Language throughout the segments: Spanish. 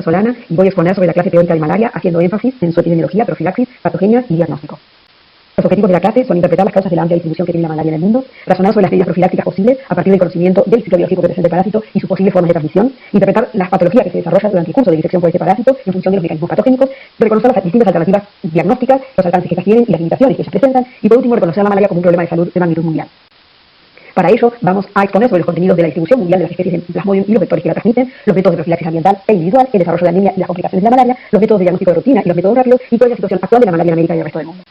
Solana y voy a exponer sobre la clase teórica de malaria, haciendo énfasis en su epidemiología, profilaxis, patogenia y diagnóstico. Los objetivos de la clase son interpretar las causas de la amplia distribución que tiene la malaria en el mundo, razonar sobre las medidas profilácticas posibles a partir del conocimiento del ciclo biológico que presenta el parásito y sus posibles formas de transmisión, interpretar las patologías que se desarrollan durante el curso de infección por este parásito en función de los mecanismos patogénicos, reconocer las distintas alternativas diagnósticas, los alcances que estas tienen y las limitaciones que ellas presentan, y por último reconocer la malaria como un problema de salud de magnitud mundial. Para ello, vamos a exponer sobre los contenidos de la distribución mundial de las especies de Plasmodium y los vectores que la transmiten, los métodos de profilaxis ambiental e individual, el desarrollo de anemia y las complicaciones de la malaria, los métodos de diagnóstico de rutina y los métodos rápidos, y cuál es la situación actual de la malaria en América y el resto del mundo.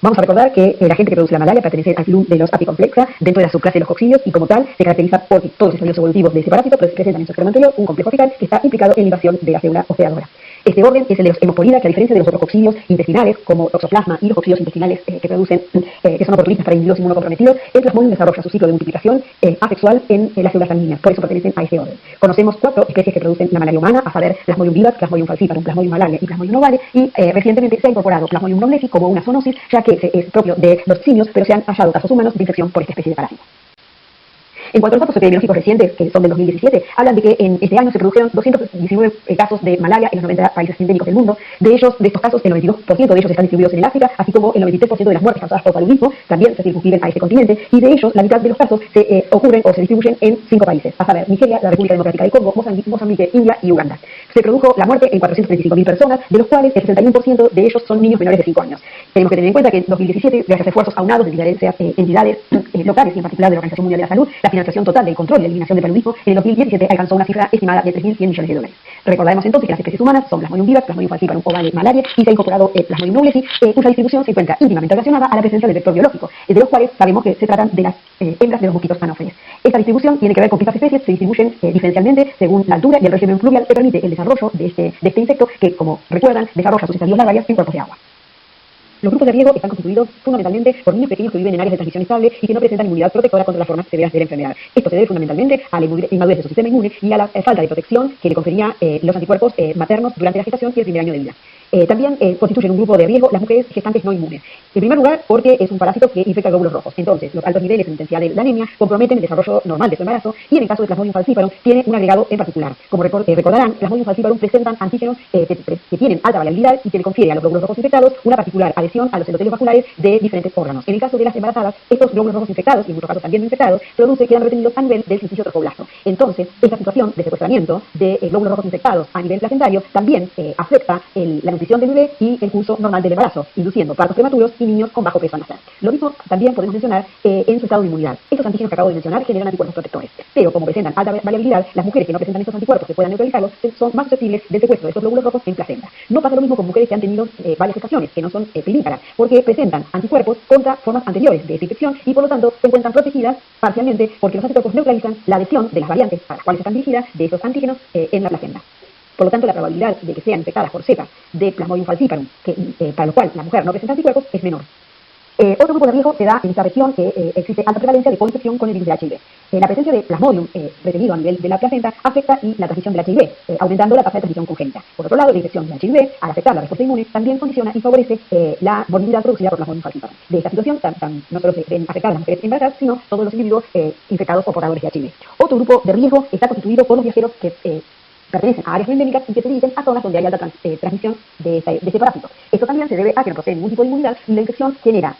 Vamos a recordar que la gente que produce la malaria pertenece al club de los apicomplexa dentro de la subclase de los coccidios y como tal se caracteriza por todos los estadios evolutivos de ese parásito presentan en su extremo anterior un complejo fecal que está implicado en la invasión de la célula hospedadora. Este orden es el de los hemoforidas, que a diferencia de los otros coccidios intestinales, como toxoplasma y los coccidios intestinales que producen, que son oportunistas para individuos inmunocomprometidos, el Plasmodium desarrolla su ciclo de multiplicación asexual en las células sanguíneas, por eso pertenecen a este orden. Conocemos 4 especies que producen la malaria humana, a saber, Plasmodium vivax, Plasmodium falciparum, Plasmodium malaria y Plasmodium ovale, y recientemente se ha incorporado Plasmodium noblesi como una zoonosis, ya que es propio de los simios, pero se han hallado casos humanos de infección por esta especie de parásito. En cuanto a los datos epidemiológicos recientes, que son del 2017, hablan de que en este año se produjeron 219 casos de malaria en los 90 países endémicos del mundo. De estos casos, el 92% de ellos están distribuidos en el África, así como el 93% de las muertes causadas por paludismo también se circunscriben a este continente, y de ellos, la mitad de los casos se ocurren o se distribuyen en 5 países, a saber, Nigeria, la República Democrática del Congo, Mozambique, India y Uganda. Se produjo la muerte en 435.000 personas, de los cuales el 61% de ellos son niños menores de 5 años. Tenemos que tener en cuenta que en 2017, gracias a esfuerzos aunados de diferentes entidades locales y en particular de la Organización Mundial de la Salud, la financiación total del control y la eliminación del paludismo en el 2017 alcanzó una cifra estimada de 3.100 millones de dólares. Recordaremos entonces que las especies humanas son Plasmodium vivax, Plasmodium falciparum, ovale, malaria, y se ha incorporado Plasmodium noblesi, cuya distribución se encuentra íntimamente relacionada a la presencia del vector biológico, de los cuales sabemos que se tratan de las hembras de los mosquitos anófeles. Esta distribución tiene que ver con que estas especies se distribuyen diferencialmente según la altura y el régimen fluvial que permite el desarrollo de este insecto que, como recuerdan, desarrolla sus estadios larvarias en cuerpos de agua. Los grupos de riesgo están constituidos fundamentalmente por niños pequeños que viven en áreas de transmisión estable y que no presentan inmunidad protectora contra las formas severas de la enfermedad. Esto se debe fundamentalmente a la inmadurez de su sistema inmune y a la falta de protección que le confería los anticuerpos maternos durante la gestación y el primer año de vida. También constituyen un grupo de riesgo las mujeres gestantes no inmunes. En primer lugar, porque es un parásito que infecta glóbulos rojos. Entonces, los altos niveles de intensidad de la anemia comprometen el desarrollo normal de su embarazo y en el caso de Plasmodium falciparum tiene un agregado en particular. Como recordarán, Plasmodium falciparum presentan antígenos que tienen alta variabilidad y que le confiere a los glóbulos rojos infectados una particular adhesión a los endotelios vasculares de diferentes órganos. En el caso de las embarazadas, estos glóbulos rojos infectados, y en muchos casos también no infectados, quedan retenidos a nivel del silicio trofoblasta. Entonces, esta situación de secuestramiento de glóbulos rojos infectados a nivel placentario también afecta la nutrición del bebé y el curso normal del embarazo, induciendo partos prematuros y niños con bajo peso al nacer. Lo mismo también podemos mencionar en su estado de inmunidad. Estos antígenos que acabo de mencionar generan anticuerpos protectores, pero como presentan alta variabilidad, las mujeres que no presentan estos anticuerpos que puedan neutralizarlos son más susceptibles del secuestro de estos glóbulos rojos en placenta. No pasa lo mismo con mujeres que han tenido varias gestaciones, que no son pilíparas, porque presentan anticuerpos contra formas anteriores de esta infección y por lo tanto se encuentran protegidas parcialmente porque los anticuerpos neutralizan la adhesión de las variantes a las cuales están dirigidas de estos antígenos en la placenta. Por lo tanto, la probabilidad de que sean infectadas por cepas de Plasmodium falciparum, para lo cual la mujer no presenta anticuerpos, es menor. Otro grupo de riesgo se da en esta región que existe alta prevalencia de coinfección con el virus de HIV. La presencia de Plasmodium retenido a nivel de la placenta afecta la transmisión del HIV, aumentando la tasa de transmisión congénita. Por otro lado, la infección de HIV, al afectar la respuesta inmune, también condiciona y favorece la morbilidad producida por Plasmodium falciparum. De esta situación no solo se ven afectadas las mujeres embarazadas, sino todos los individuos infectados o portadores de HIV. Otro grupo de riesgo está constituido por los viajeros que pertenecen a áreas endémicas y que se dirigen a zonas donde hay alta transmisión de este parásito. Esto también se debe a que no poseen ningún tipo de inmunidad y la infección genera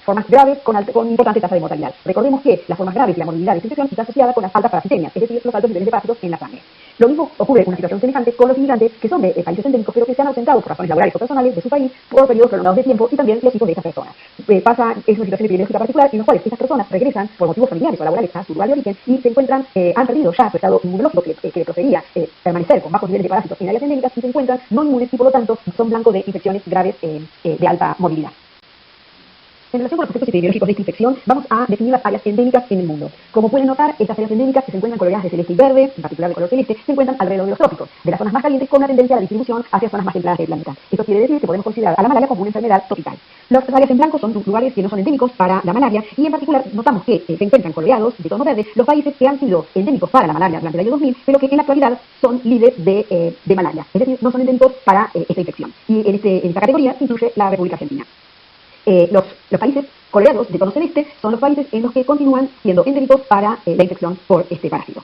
formas graves con importante tasa de mortalidad. Recordemos que las formas graves y la morbilidad de esta infección está asociada con las altas parasitemias, es decir, los altos niveles de parásitos en la sangre. Lo mismo ocurre en una situación semejante con los inmigrantes que son de países endémicos pero que se han ausentado por razones laborales o personales de su país por periodos prolongados de tiempo y también los hijos de estas personas. Es una situación epidemiológica particular en la cual estas personas regresan por motivos familiares o laborales a su lugar de origen y se encuentran, han perdido ya su estado inmunológico que le procedía permanecer con bajos niveles de parásitos en áreas endémicas y se encuentran no inmunes y por lo tanto son blanco de infecciones graves de alta movilidad. En relación con los efectos epidemiológicos de esta infección, vamos a definir las áreas endémicas en el mundo. Como pueden notar, estas áreas endémicas que se encuentran coloreadas de celeste y verde, en particular de color celeste, se encuentran alrededor de los trópicos, de las zonas más calientes con una tendencia a la distribución hacia zonas más templadas del planeta. Esto quiere decir que podemos considerar a la malaria como una enfermedad tropical. Las áreas en blanco son lugares que no son endémicos para la malaria y en particular notamos que se encuentran coloreados de tono verde los países que han sido endémicos para la malaria durante el año 2000, pero que en la actualidad son libres de malaria, es decir, no son endémicos para esta infección. Y en esta categoría se incluye la República Argentina. Los países coloreados de tono celeste son los países en los que continúan siendo endémicos para la infección por este parásito.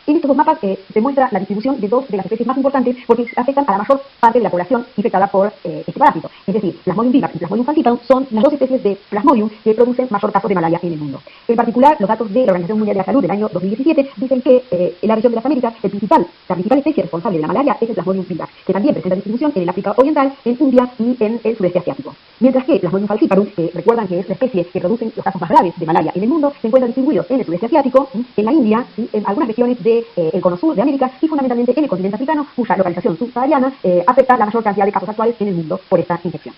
En estos dos mapas se muestra la distribución de dos de las especies más importantes porque afectan a la mayor parte de la población infectada por este parásito. Es decir, Plasmodium vivax y Plasmodium falciparum son las dos especies de Plasmodium que producen mayor casos de malaria en el mundo. En particular, los datos de la Organización Mundial de la Salud del año 2017 dicen que en la región de las Américas la principal especie responsable de la malaria es el Plasmodium vivax, que también presenta distribución en el África Oriental, en India y en el sudeste asiático. Mientras que Plasmodium falciparum, recuerdan que es la especie que produce los casos más graves de malaria en el mundo, se encuentran distribuidos en el sudeste asiático, en la India y en algunas regiones del cono sur de América y fundamentalmente en el continente africano, cuya localización subsahariana afecta la mayor cantidad de casos actuales en el mundo por esta infección.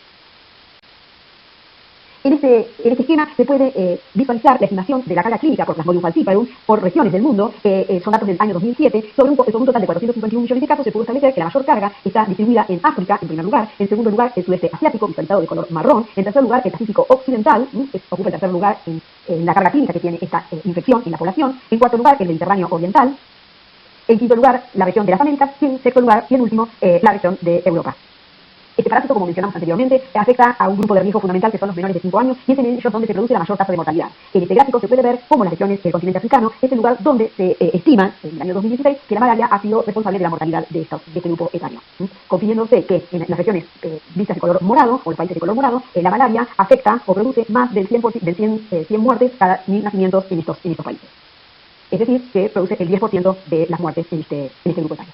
En este esquema se puede visualizar la estimación de la carga clínica por Plasmodium falciparum por regiones del mundo, son datos del año 2007, sobre un total de 451 millones de casos. Se pudo establecer que la mayor carga está distribuida en África, en primer lugar, en segundo lugar el sudeste asiático, visualizado de color marrón, en tercer lugar el Pacífico occidental, ocupa el tercer lugar en la carga clínica que tiene esta infección en la población, en cuarto lugar el Mediterráneo oriental, en quinto lugar la región de las Américas y en sexto lugar y en último la región de Europa. Este parásito, como mencionamos anteriormente, afecta a un grupo de riesgo fundamental que son los menores de 5 años y es en ellos donde se produce la mayor tasa de mortalidad. En este gráfico se puede ver cómo las regiones del continente africano es el lugar donde se estima, en el año 2016, que la malaria ha sido responsable de la mortalidad de este grupo etario. Confiriéndose que en las regiones vistas de color morado, o los países de color morado, la malaria afecta o produce más del 100 muertes cada 1000 nacimientos en estos países. Es decir, que produce el 10% de las muertes en este grupo etario.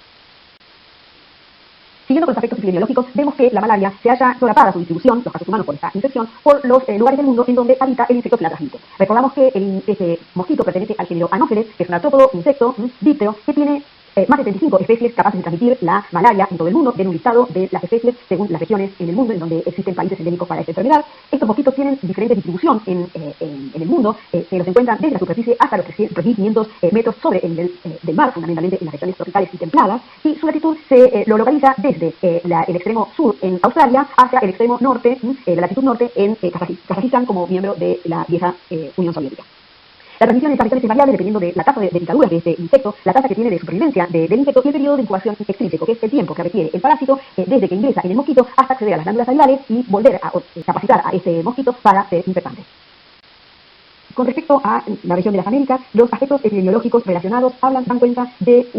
Siguiendo con los aspectos epidemiológicos, vemos que la malaria se halla solapada su distribución, los casos humanos por esta infección, por los lugares del mundo en donde habita el insecto que la transmite. Recordamos que este mosquito pertenece al género Anopheles, que es un artrópodo, insecto, díptero, que tiene más de 35 especies capaces de transmitir la malaria en todo el mundo. Ven un listado de las especies según las regiones en el mundo en donde existen países endémicos para esta enfermedad. Estos mosquitos tienen diferente distribución en el mundo, se los encuentran desde la superficie hasta los 3.500 metros sobre el nivel del mar, fundamentalmente en las regiones tropicales y templadas, y su latitud se lo localiza desde el extremo sur en Australia hasta el extremo norte, la latitud norte en Kazajistán como miembro de la vieja Unión Soviética. La transmisión de esta región es variable dependiendo de la tasa de picaduras de este insecto, la tasa que tiene de supervivencia del insecto y el periodo de incubación extrínseco, que es el tiempo que requiere el parásito desde que ingresa en el mosquito hasta acceder a las glándulas salivares y volver a capacitar a ese mosquito para ser infectante. Con respecto a la región de las Américas, los aspectos epidemiológicos relacionados dan cuenta de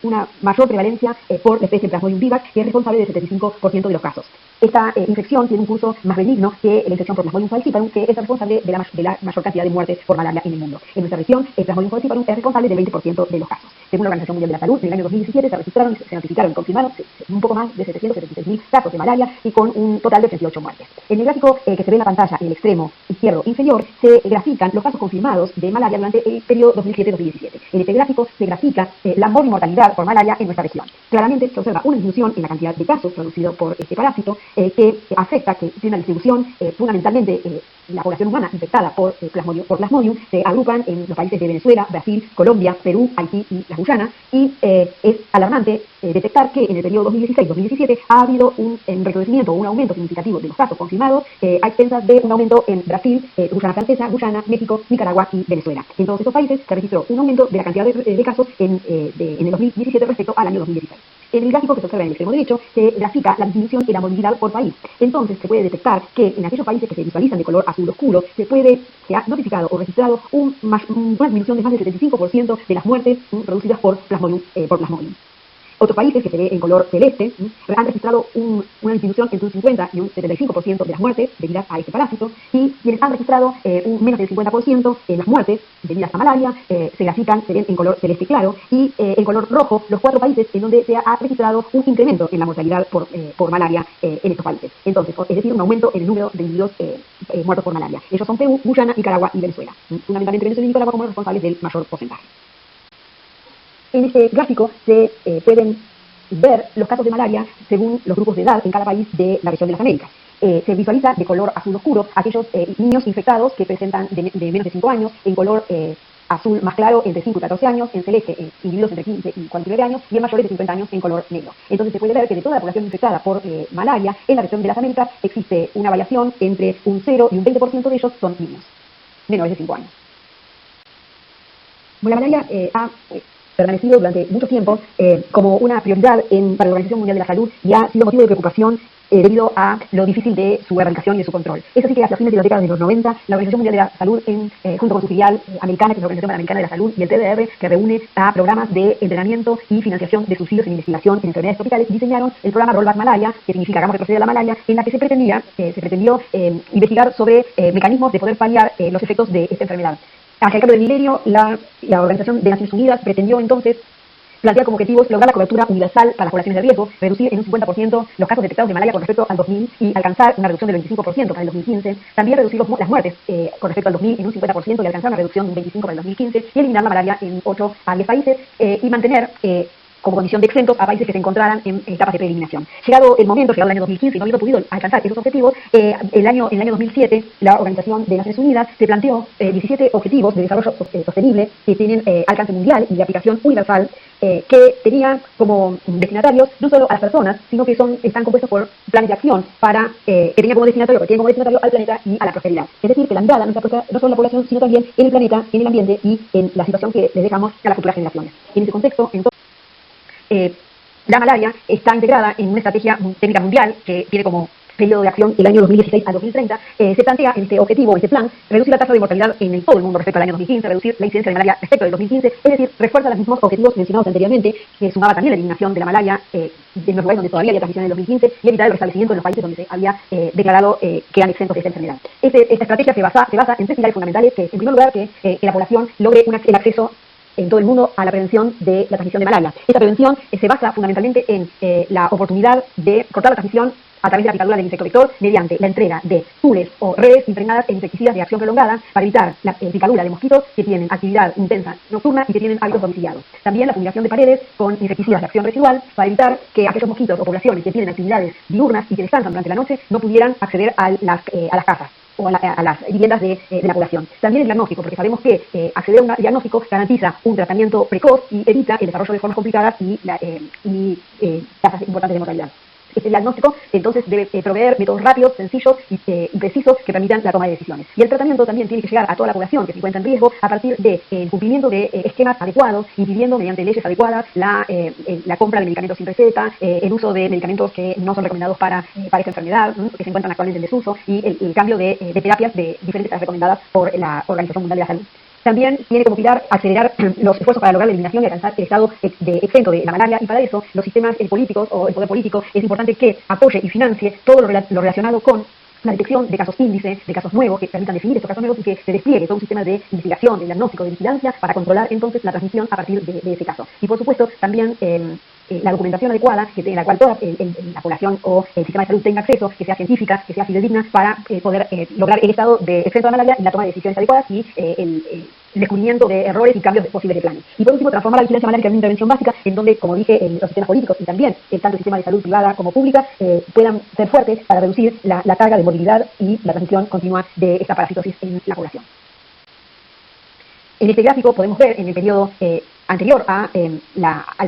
una mayor prevalencia por la especie Plasmodium vivax, que es responsable del 75% de los casos. Esta infección tiene un curso más benigno que la infección por Plasmodium falciparum, que es responsable de la mayor cantidad de muertes por malaria en el mundo. En nuestra región, el Plasmodium falciparum es responsable del 20% de los casos. Según la Organización Mundial de la Salud, en el año 2017 se registraron, se notificaron y confirmaron un poco más de 776.000 casos de malaria y con un total de 38 muertes. En el gráfico que se ve en la pantalla, en el extremo izquierdo inferior, se grafican los casos confirmados de malaria durante el periodo 2007-2017. En este gráfico se grafica la mortalidad por malaria en nuestra región. Claramente se observa una disminución en la cantidad de casos producidos por este parásito que afecta, que tiene una distribución fundamentalmente la población humana infectada por Plasmodium se agrupan en los países de Venezuela, Brasil, Colombia, Perú, Haití y la Guyana, y es alarmante detectar que en el periodo 2016-2017 ha habido un recrudecimiento o un aumento significativo de los casos confirmados a expensas de un aumento en Brasil, Guyana Francesa, Guyana, México, Nicaragua y Venezuela. En todos estos países se registró un aumento de la cantidad de casos en el 2017 respecto al añho 2016. En el gráfico que se observa en el extremo derecho se grafica la disminución en la movilidad por país. Entonces se puede detectar que en aquellos países que se visualizan de color azul oscuro se ha notificado o registrado una disminución de más del 75% de las muertes producidas por Plasmodium. Otros países que se ve en color celeste han registrado una disminución entre un 50 y un 75% de las muertes debidas a este parásito, y quienes han registrado un menos del 50% en las muertes debidas a malaria se ven en color celeste claro, y en color rojo los 4 países en donde se ha registrado un incremento en la mortalidad por malaria en estos países. Entonces, es decir, un aumento en el número de individuos muertos por malaria. Ellos son Perú, Guyana, Nicaragua y Venezuela. Fundamentalmente Venezuela y Nicaragua como responsables del mayor porcentaje. En este gráfico se pueden ver los casos de malaria según los grupos de edad en cada país de la región de las Américas. Se visualiza de color azul oscuro aquellos niños infectados que presentan de menos de 5 años, en color azul más claro entre 5 y 14 años, en celeste individuos entre 15 y 49 años y en mayores de 50 años en color negro. Entonces se puede ver que de toda la población infectada por malaria en la región de las Américas existe una variación entre un 0 y un 20% de ellos son niños menores de 5 años. Bueno, la malaria ha permanecido durante mucho tiempo como una prioridad para la Organización Mundial de la Salud y ha sido motivo de preocupación debido a lo difícil de su erradicación y de su control. Es así que hacia fines de la década de los 90, la Organización Mundial de la Salud, junto con su filial americana, que es la Organización Panamericana de la Salud, y el TDR, que reúne a programas de entrenamiento y financiación de subsidios en investigación en enfermedades tropicales, diseñaron el programa Rollback Malaria, que significa Hagamos retroceder a la malaria, en la que se pretendió investigar sobre mecanismos de poder paliar los efectos de esta enfermedad. Hacia el cambio de milenio, la Organización de Naciones Unidas pretendió entonces plantea como objetivos lograr la cobertura universal para las poblaciones de riesgo, reducir en un 50% los casos detectados de malaria con respecto al 2000 y alcanzar una reducción del 25% para el 2015. También reducir las muertes con respecto al 2000 en un 50% y alcanzar una reducción de un 25% para el 2015 y eliminar la malaria en 8 a 10 países y mantener como condición de exentos a países que se encontraran en etapas de preeliminación. Llegado el año 2015, y no habiendo podido alcanzar esos objetivos, en el año 2007 la Organización de Naciones Unidas se planteó 17 objetivos de desarrollo sostenible que tienen alcance mundial y de aplicación universal, que tenía como destinatarios no solo a las personas, sino que están compuestos por planes de acción que tienen como destinatario al planeta y a la prosperidad. Es decir, que la mirada no está puesta no solo en la población, sino también en el planeta, en el ambiente y en la situación que les dejamos a las futuras generaciones. En ese contexto, entonces, la malaria está integrada en una estrategia técnica mundial que tiene como periodo de acción el año 2016 al 2030. Se plantea en este objetivo, en este plan, reducir la tasa de mortalidad en todo el mundo respecto al año 2015, reducir la incidencia de malaria respecto del 2015, es decir, refuerza los mismos objetivos mencionados anteriormente, que sumaba también la eliminación de la malaria en los lugares donde todavía había transmisión en el 2015 y evitar el restablecimiento en los países donde se había declarado que eran exentos de esta enfermedad. Esta estrategia se basa en tres pilares fundamentales, que en primer lugar que la población logre el acceso en todo el mundo a la prevención de la transmisión de malaria. Esta prevención se basa fundamentalmente en la oportunidad de cortar la transmisión a través de la picadura del insecto vector mediante la entrega de tules o redes impregnadas en insecticidas de acción prolongada para evitar la picadura de mosquitos que tienen actividad intensa nocturna y que tienen hábitos domiciliados. También la fumigación de paredes con insecticidas de acción residual para evitar que aquellos mosquitos o poblaciones que tienen actividades diurnas y que descansan durante la noche no pudieran acceder a las casas o a las viviendas de la población. También el diagnóstico, porque sabemos que acceder a un diagnóstico garantiza un tratamiento precoz y evita el desarrollo de formas complicadas y tasas importantes de mortalidad. Este diagnóstico entonces debe proveer métodos rápidos, sencillos y precisos que permitan la toma de decisiones. Y el tratamiento también tiene que llegar a toda la población que se encuentra en riesgo a partir del cumplimiento de esquemas adecuados, impidiendo mediante leyes adecuadas la compra de medicamentos sin receta, el uso de medicamentos que no son recomendados para esta enfermedad, que se encuentran actualmente en desuso, y el cambio de terapias diferentes a las recomendadas por la Organización Mundial de la Salud. También tiene como pilar acelerar los esfuerzos para lograr la eliminación y alcanzar el estado de exento de la malaria, y para eso los sistemas políticos o el poder político es importante que apoye y financie todo lo relacionado con la detección de casos índice, de casos nuevos, que permitan definir estos casos nuevos y que se despliegue todo un sistema de investigación, de diagnóstico, de vigilancia para controlar entonces la transmisión a partir de ese caso. Y por supuesto también la documentación adecuada, en la cual toda la población o el sistema de salud tenga acceso, que sea científica, que sea fidedigna, para poder lograr el estado de exento de la malaria y la toma de decisiones adecuadas y el descubrimiento de errores y cambios posibles de planes. Y por último, transformar la vigilancia malárica en una intervención básica, en donde, como dije, los sistemas políticos y también tanto el sistema de salud privada como pública puedan ser fuertes para reducir la carga de morbilidad y la transmisión continua de esta parasitosis en la población. En este gráfico podemos ver en el periodo anterior al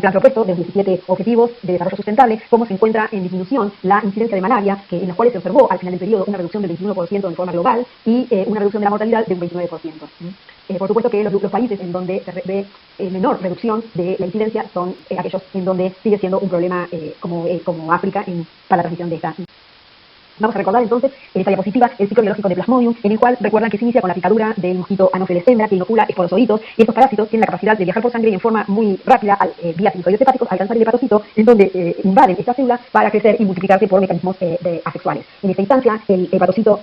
plan propuesto de los 17 Objetivos de Desarrollo Sustentable cómo se encuentra en disminución la incidencia de malaria, en los cuales se observó al final del periodo una reducción del 21% en forma global y una reducción de la mortalidad de un 29%. Por supuesto que los países en donde se ve menor reducción de la incidencia son aquellos en donde sigue siendo un problema como África para la transmisión de esta. Vamos a recordar entonces en esta diapositiva el ciclo biológico de Plasmodium, en el cual recuerdan que se inicia con la picadura del mosquito Anopheles hembra, que inocula esporozooitos, y estos parásitos tienen la capacidad de viajar por sangre y en forma muy rápida vía sinusoides hepáticos alcanzar el hepatocito, en donde invaden esta célula para crecer y multiplicarse por mecanismos asexuales. En esta instancia el hepatocito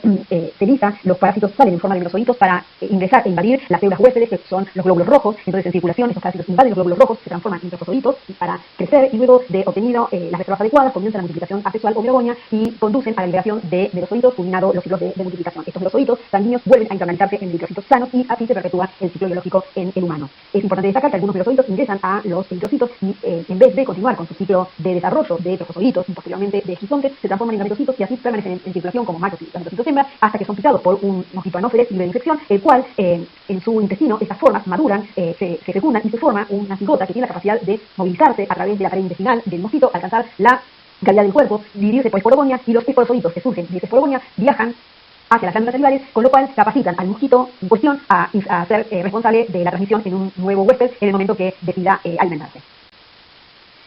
se lisa, los parásitos salen en forma de merozoitos para ingresar e invadir las células huéspedes, que son los glóbulos rojos. Entonces en circulación estos parásitos invaden los glóbulos rojos, se transforman en trofosoditos para crecer, y luego de obtenido las reservas adecuadas comienza la multiplicación asexual o merogonia y conducen a la liberación de merozoitos, culminado los ciclos de multiplicación. Estos merozoitos sanguíneos vuelven a internalizarse en eritrocitos sanos y así se perpetúa el ciclo biológico en el humano. Es importante destacar que algunos merozoitos ingresan a los eritrocitos y en vez de continuar con su ciclo de desarrollo de trofosoditos y posteriormente de esquizontes, se transforman en gametocitos y así permanecen en circulación como machos y gametocitos hembra hasta que son picados por un mosquito Anopheles libre de infección, el cual en su intestino estas formas maduran, se fecundan y se forma una cigota que tiene la capacidad de movilizarse a través de la pared intestinal del mosquito, alcanzar la calidad del cuerpo, dividirse por esporogonia, y los esporozoditos que surgen de esa esporogonia viajan hacia las glándulas celulares, con lo cual capacitan al mosquito en cuestión a ser responsable de la transmisión en un nuevo huésped en el momento que decida alimentarse.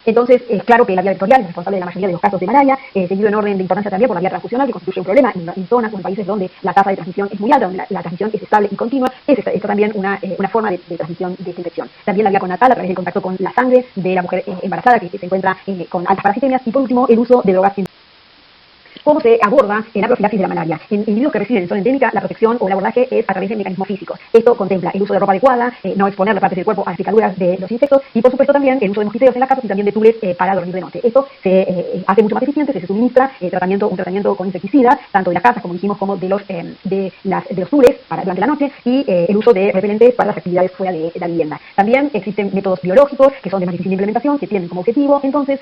Entonces, es claro que la vía vectorial es responsable de la mayoría de los casos de malaria, seguido en orden de importancia también por la vía transfusional, que constituye un problema en zonas o en países donde la tasa de transmisión es muy alta, donde la transmisión es estable y continua. Esto también una forma de transmisión de esta infección. También la vía conatal, a través del contacto con la sangre de la mujer embarazada que se encuentra con altas parasitemias. Y por último, el uso de drogas. ¿Cómo se aborda en la profilaxis de la malaria? En individuos que residen en zona endémica, la protección o el abordaje es a través de mecanismos físicos. Esto contempla el uso de ropa adecuada, no exponer las partes del cuerpo a las picaduras de los insectos y, por supuesto, también el uso de mosquiteros en las casas y también de tules para dormir de noche. Esto se hace mucho más eficiente, se suministra un tratamiento con insecticidas, tanto de las casas, como dijimos, como de los tules durante la noche, y el uso de repelentes para las actividades fuera de la vivienda. También existen métodos biológicos que son de más difícil implementación, que tienen como objetivo, entonces,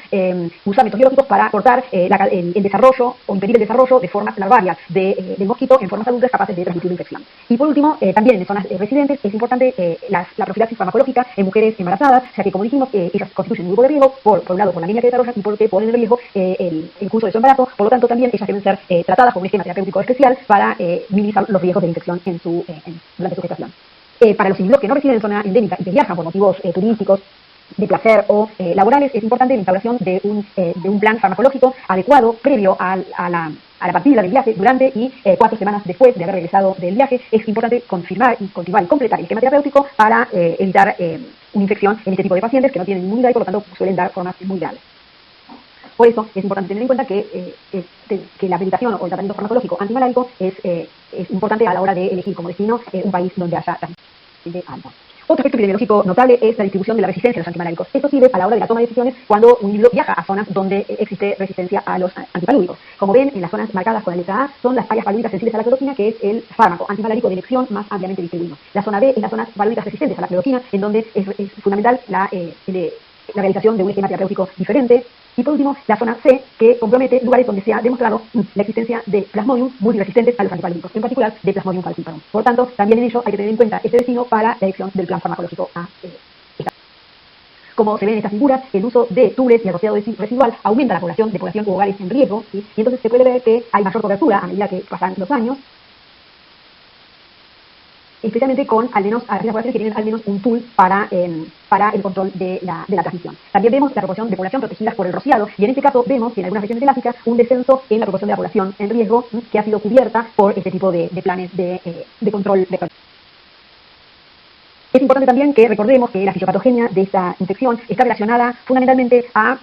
usar métodos biológicos para cortar el desarrollo o impedir el desarrollo de formas larvarias del mosquito en formas adultas capaces de transmitir la infección. Y por último, también en zonas residentes es importante la profilaxis farmacológica en mujeres embarazadas, ya que, como dijimos, ellas constituyen un grupo de riesgo, por un lado por la anemia que desarrollan y porque ponen en riesgo el curso de su embarazo. Por lo tanto, también ellas deben ser tratadas con un esquema terapéutico especial para minimizar los riesgos de la infección durante su gestación. Para los individuos que no residen en zona endémica y que viajan por motivos turísticos, de placer o laborales, es importante la instauración de un plan farmacológico adecuado previo a la partida del viaje, durante y 4 semanas después de haber regresado del viaje. Es importante confirmar y continuar y completar el esquema terapéutico para evitar una infección en este tipo de pacientes que no tienen inmunidad y por lo tanto suelen dar formas muy graves. Por eso es importante tener en cuenta que la medicación o el tratamiento farmacológico antimalárico es importante a la hora de elegir como destino un país donde haya transmisión alta. Otro aspecto epidemiológico notable es la distribución de la resistencia a los antimaláricos. Esto sirve a la hora de la toma de decisiones cuando un individuo viaja a zonas donde existe resistencia a los antipalúdicos. Como ven, en las zonas marcadas con la letra A son las áreas palúdicas sensibles a la cloroquina, que es el fármaco antimalárico de elección más ampliamente distribuido. La zona B es las zonas palúdicas resistentes a la cloroquina, en donde es fundamental la realización de un esquema terapéutico diferente. Y por último, la zona C, que compromete lugares donde se ha demostrado la existencia de plasmodium multiresistentes a los antipalúdicos, en particular de Plasmodium falciparum. Por lo tanto, también en ello hay que tener en cuenta este destino para la elección del plan farmacológico a Como se ve en estas figuras, el uso de tules y el rociado residual aumenta la población u hogares en riesgo, ¿sí? Y entonces se puede ver que hay mayor cobertura a medida que pasan los años, especialmente con aquellas poblaciones que tienen al menos un tool para el control de la transmisión. También vemos la proporción de población protegidas por el rociado, y en este caso vemos que en algunas regiones del África un descenso en la proporción de la población en riesgo que ha sido cubierta por este tipo de planes de control. Es importante también que recordemos que la fisiopatogenia de esta infección está relacionada fundamentalmente a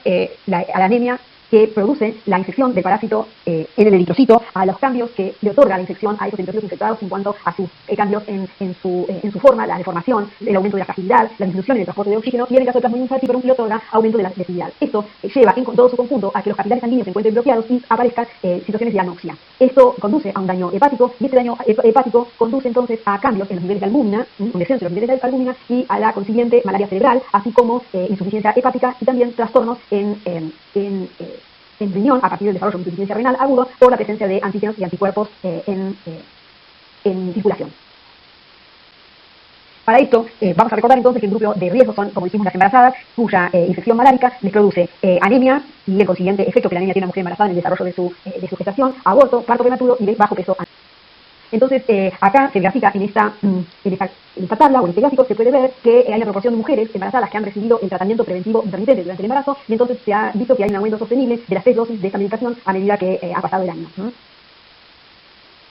la anemia que produce la infección del parásito en el eritrocito, a los cambios que le otorga la infección a esos eritrocitos infectados en cuanto a sus cambios en su forma, la deformación, el aumento de la fragilidad, la disminución en el transporte de oxígeno, y en el caso del Plasmodium falciparum le otorga aumento de la lesividad. Esto lleva en todo su conjunto a que los capilares sanguíneos se encuentren bloqueados y aparezcan situaciones de anoxia. Esto conduce a un daño hepático, y este daño hepático conduce entonces a cambios en los niveles de albúmina, un descenso en los niveles de albúmina y a la consiguiente malaria cerebral, así como insuficiencia hepática y también trastornos en riñón a partir del desarrollo de insuficiencia renal agudo por la presencia de antígenos y anticuerpos en circulación. Para esto, vamos a recordar entonces que el grupo de riesgo son, como dijimos, las embarazadas, cuya infección malárica les produce anemia y el consiguiente efecto que la anemia tiene en la mujer embarazada en el desarrollo de su gestación, aborto, parto prematuro y de bajo peso. Entonces, acá se grafica en esta tabla o en este gráfico se puede ver que hay una proporción de mujeres embarazadas que han recibido el tratamiento preventivo intermitente durante el embarazo, y entonces se ha visto que hay un aumento sostenible de las 3 dosis de esta medicación a medida que ha pasado el año.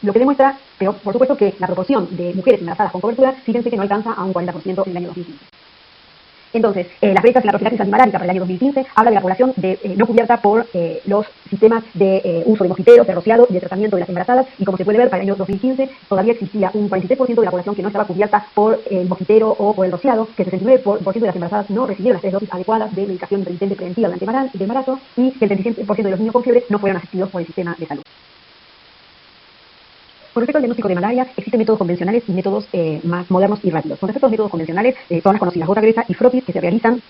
Lo que demuestra, pero por supuesto, que la proporción de mujeres embarazadas con cobertura, fíjense que no alcanza a un 40% en el año 2015. Entonces, las brechas en la profilaxis antimalárica para el año 2015 habla de la población no cubierta por los sistemas de uso de mosquiteros, de rociado y de tratamiento de las embarazadas, y como se puede ver, para el año 2015 todavía existía un 46% de la población que no estaba cubierta por el mosquitero o por el rociado, que el 69% de las embarazadas no recibieron las 3 dosis adecuadas de medicación intermitente preventiva durante el embarazo, y que el 36% de los niños con fiebre no fueron asistidos por el sistema de salud. Con respecto al diagnóstico de malaria, existen métodos convencionales y métodos más modernos y rápidos. Con respecto a los métodos convencionales, son las conocidas gota gruesa y frotis, que se realizan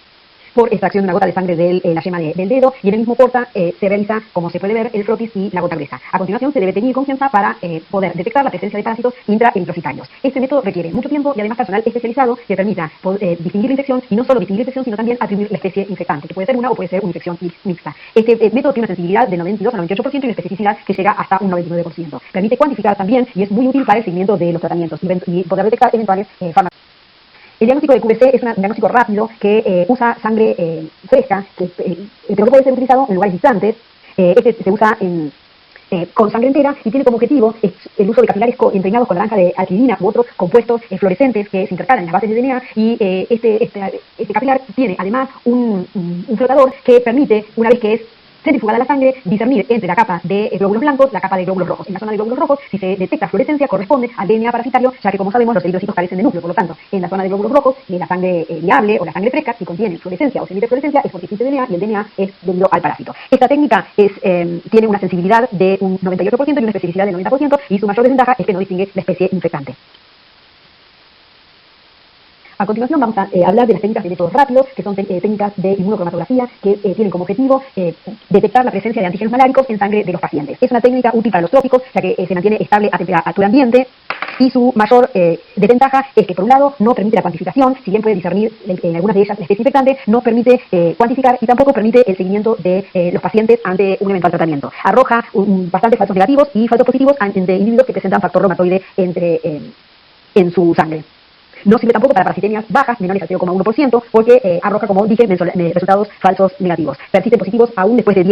por extracción de una gota de sangre de la yema del dedo, y en el mismo porta se realiza, como se puede ver, el frotis y la gota gruesa. A continuación se debe tener confianza para poder detectar la presencia de parásitos intraeritrocitarios. Este método requiere mucho tiempo y además personal especializado que permita distinguir la infección, y no solo distinguir la infección, sino también atribuir la especie infectante, que puede ser una o puede ser una infección mixta. Este método tiene una sensibilidad del 92 al 98% y una especificidad que llega hasta un 99%. Permite cuantificar también y es muy útil para el seguimiento de los tratamientos y poder detectar eventuales fármacos. El diagnóstico de QVC es un diagnóstico rápido que usa sangre fresca, pero que puede ser utilizado en lugares distantes. Este se usa con sangre entera y tiene como objetivo el uso de capilares impregnados con naranja de alquilina u otros compuestos fluorescentes que se intercalan en las bases de DNA, y este capilar tiene además un flotador que permite, una vez que es centrifugada la sangre, discernir entre la capa de glóbulos blancos y la capa de glóbulos rojos. En la zona de glóbulos rojos, si se detecta fluorescencia, corresponde al DNA parasitario, ya que, como sabemos, los eritrocitos carecen de núcleo. Por lo tanto, en la zona de glóbulos rojos, la sangre viable o la sangre fresca que contiene fluorescencia o semifluorescencia es porque existe DNA, y el DNA es debido al parásito. Esta técnica tiene una sensibilidad de un 98% y una especificidad del 90%, y su mayor desventaja es que no distingue la especie infectante. A continuación vamos a hablar de las técnicas de métodos rápidos, que son técnicas de inmunocromatografía que tienen como objetivo detectar la presencia de antígenos maláricos en sangre de los pacientes. Es una técnica útil para los trópicos, ya que se mantiene estable a temperatura ambiente, y su mayor desventaja es que, por un lado, no permite la cuantificación, si bien puede discernir en algunas de ellas la especie infectante, no permite cuantificar, y tampoco permite el seguimiento de los pacientes ante un eventual tratamiento. Arroja bastantes falsos negativos y falsos positivos de individuos que presentan factor reumatoide en su sangre. No sirve tampoco para parasitemias bajas, menores al 0,1%, porque arroja, como dije, resultados falsos negativos. Persisten positivos aún después de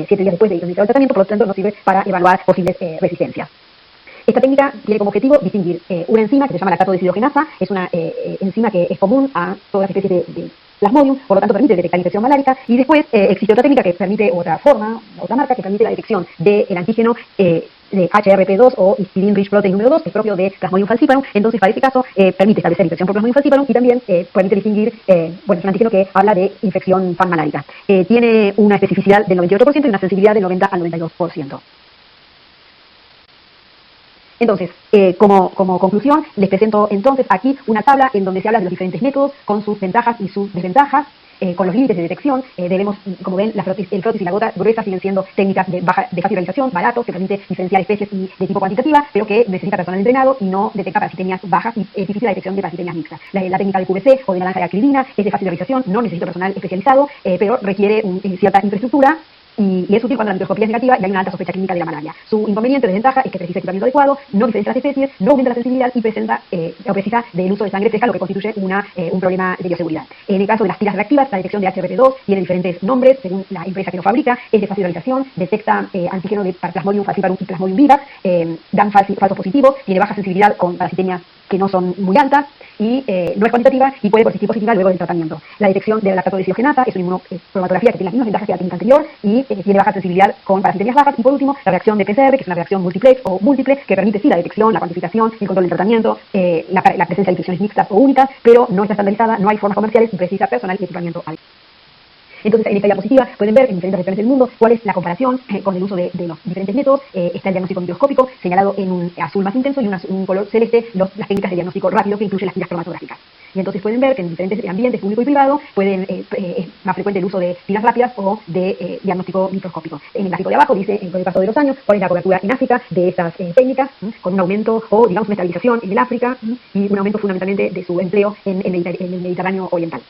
7 días después de iniciar el tratamiento, por lo tanto no sirve para evaluar posibles resistencias. Esta técnica tiene como objetivo distinguir una enzima que se llama lactato deshidrogenasa. Es una enzima que es común a todas las especies de Plasmodium, por lo tanto permite detectar infección malárica. Y después existe otra técnica que permite, otra marca que permite la detección del antígeno de HRP2 o Histidine Rich Protein número 2, que es propio de Plasmodium falciparum. Entonces, para este caso, permite establecer infección por Plasmodium falciparum, y también permite distinguir, es un antígeno que habla de infección panmalárica. Tiene una especificidad del 98% y una sensibilidad del 90 al 92%. Entonces, como conclusión, les presento entonces aquí una tabla en donde se habla de los diferentes métodos con sus ventajas y sus desventajas. Con los límites de detección, como ven, el frotis y la gota gruesa siguen siendo técnicas de fácil realización, baratos, que permite diferenciar especies y de tipo cuantitativa, pero que necesita personal entrenado y no detecta parasitemias bajas, y es difícil la detección de parasitemias mixtas. La técnica de QVC o de naranja de acrilina es de fácil realización, no necesita personal especializado, pero requiere cierta infraestructura. Y es útil cuando la microscopía es negativa y hay una alta sospecha clínica de la malaria. Su inconveniente o desventaja es que precisa equipamiento adecuado, no diferencia las especies, no aumenta la sensibilidad y precisa del uso de sangre fresca, lo que constituye un problema de bioseguridad. En el caso de las pilas reactivas, la detección de HRP2 tiene diferentes nombres según la empresa que lo fabrica, es de fácil realización, detecta antígeno de Plasmodium falciparum y Plasmodium vivax, dan falsos positivos, tiene baja sensibilidad con parasitemias que no son muy altas, y no es cuantitativa y puede persistir positiva luego del tratamiento. La detección de la lactato deshidrogenasa es una inmunocromatografía que tiene las mismas ventajas que la técnica anterior y tiene baja sensibilidad con parasitemias bajas. Y por último, la reacción de PCR, que es una reacción multiplex o múltiple, que permite sí la detección, la cuantificación, el control del tratamiento, la presencia de infecciones mixtas o únicas, pero no está estandarizada, no hay formas comerciales y precisa personal y equipamiento adecuado. Entonces, en esta diapositiva pueden ver en diferentes regiones del mundo cuál es la comparación con el uso de los diferentes métodos. Está el diagnóstico microscópico señalado en un azul más intenso y un color celeste, las técnicas de diagnóstico rápido, que incluyen las pilas cromatográficas. Y entonces pueden ver que en diferentes ambientes público y privado es más frecuente el uso de pilas rápidas o de diagnóstico microscópico. En el gráfico de abajo dice, con el paso de los años, cuál es la cobertura en África de estas técnicas, con un aumento o, digamos, una estabilización en el África, y un aumento fundamentalmente de su empleo en el Mediterráneo oriental.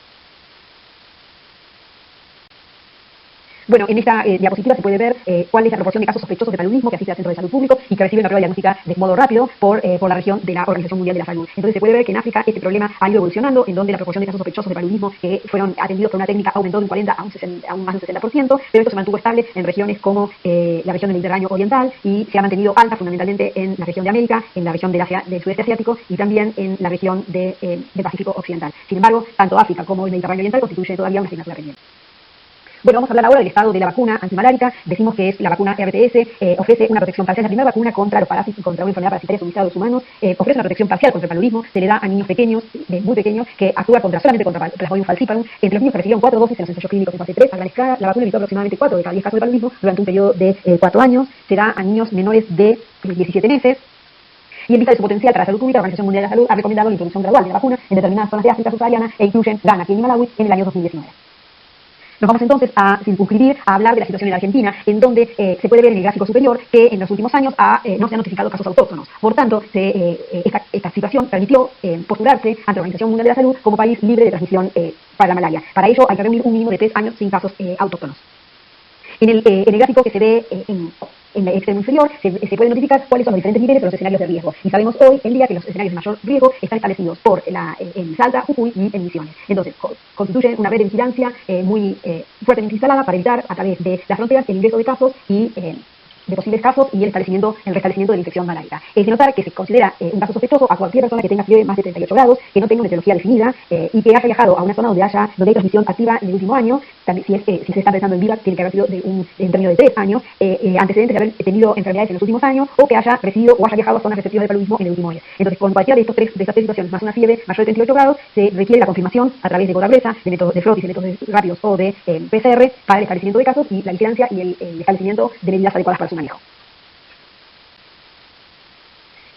Bueno, en esta diapositiva se puede ver cuál es la proporción de casos sospechosos de paludismo que asiste al Centro de Salud Público y que reciben una prueba diagnóstica de modo rápido por la región de la Organización Mundial de la Salud. Entonces se puede ver que en África este problema ha ido evolucionando, en donde la proporción de casos sospechosos de paludismo que fueron atendidos por una técnica aumentó de un 40 a un más de un 60%, pero esto se mantuvo estable en regiones como la región del Mediterráneo Oriental, y se ha mantenido alta fundamentalmente en la región de América, en la región del Sudeste Asiático y también en la región del Pacífico Occidental. Sin embargo, tanto África como el Mediterráneo Oriental constituyen todavía una asignatura pendiente. Bueno, vamos a hablar ahora del estado de la vacuna antimalárica. Decimos que es la vacuna RTS, ofrece una protección parcial. La primera vacuna contra los parásitos, contra una enfermedad parasitaria suministrada a los humanos, ofrece una protección parcial contra el paludismo. Se le da a niños pequeños, muy pequeños, que actúa solamente contra Plasmodium falciparum. Entre los niños que recibieron 4 dosis en los ensayos clínicos en fase 3 a gran escala, la vacuna evitó aproximadamente 4 de cada 10 casos de paludismo durante un periodo de 4 años. Se da a niños menores de 17 meses. Y en vista de su potencial para la salud pública, la Organización Mundial de la Salud ha recomendado la introducción gradual de la vacuna en determinadas zonas de África subsahariana, e incluyen Ghana, Kenia y Malawi en el año 2019. Nos vamos entonces a circunscribir a hablar de la situación en Argentina, en donde se puede ver en el gráfico superior que en los últimos años no se han notificado casos autóctonos. Por tanto, esta situación permitió postularse ante la Organización Mundial de la Salud como país libre de transmisión para la malaria. Para ello hay que reunir un mínimo de 3 años sin casos autóctonos. En el gráfico que se ve en el extremo inferior se puede notificar cuáles son los diferentes niveles de los escenarios de riesgo. Y sabemos hoy en día que los escenarios de mayor riesgo están establecidos por en Salta, Jujuy y en Misiones. Entonces, constituyen una red de vigilancia muy fuertemente instalada para evitar a través de las fronteras el ingreso de casos y de posibles casos y el restablecimiento de la infección malárica. Es de notar que se considera un caso sospechoso a cualquier persona que tenga fiebre más de 38 grados, que no tenga una etiología definida y que haya viajado a una zona donde hay transmisión activa en el último año. También, si se está pensando en VIVA, tiene que haber sido en término de 3 años, antecedentes de haber tenido enfermedades en los últimos años o que haya residido o haya viajado a zonas receptivas de paludismo en el último mes. Entonces, con cualquiera de estas tres situaciones, más una fiebre mayor de 38 grados, se requiere la confirmación a través de gota gruesa, de métodos de flotis, de métodos rápidos o de PCR para el establecimiento de casos y la vigilancia y el establecimiento de medidas adecuadas para su manejo.